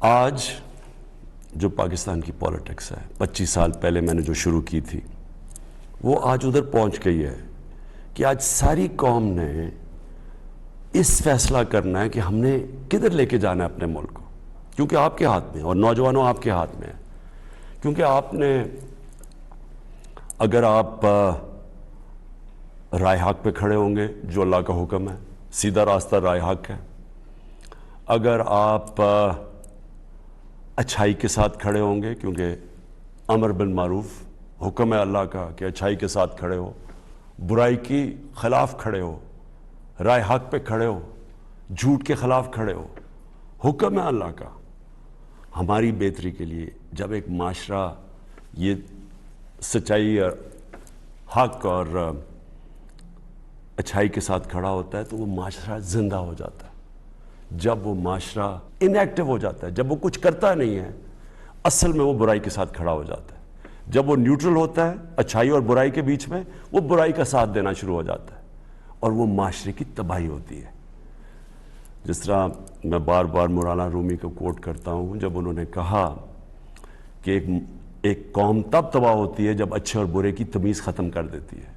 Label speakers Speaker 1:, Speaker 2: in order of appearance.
Speaker 1: آج جو پاکستان کی پولیٹکس ہے 25 سال پہلے میں نے جو شروع کی تھی وہ آج ادھر پہنچ گئی ہے کہ آج ساری قوم نے اس فیصلہ کرنا ہے کہ ہم نے کدھر لے کے جانا ہے اپنے ملک کو، کیونکہ آپ کے ہاتھ میں اور نوجوانوں آپ کے ہاتھ میں ہے. کیونکہ آپ نے اگر آپ رائے حق پہ کھڑے ہوں گے جو اللہ کا حکم ہے، سیدھا راستہ رائے حق ہے. اگر آپ اچھائی کے ساتھ کھڑے ہوں گے، کیونکہ امر بالمعروف حکم ہے اللہ کا کہ اچھائی کے ساتھ کھڑے ہو، برائی کی خلاف کھڑے ہو، رائے حق پہ کھڑے ہو، جھوٹ کے خلاف کھڑے ہو، حکم ہے اللہ کا. ہماری بہتری کے لیے جب ایک معاشرہ یہ سچائی اور حق اور اچھائی کے ساتھ کھڑا ہوتا ہے تو وہ معاشرہ زندہ ہو جاتا ہے. جب وہ معاشرہ انیکٹیو ہو جاتا ہے، جب وہ کچھ کرتا نہیں ہے، اصل میں وہ برائی کے ساتھ کھڑا ہو جاتا ہے. جب وہ نیوٹرل ہوتا ہے اچھائی اور برائی کے بیچ میں، وہ برائی کا ساتھ دینا شروع ہو جاتا ہے اور وہ معاشرے کی تباہی ہوتی ہے. جس طرح میں بار بار مولانا رومی کو کوٹ کرتا ہوں جب انہوں نے کہا کہ ایک قوم تب تباہ ہوتی ہے جب اچھے اور برے کی تمیز ختم کر دیتی ہے.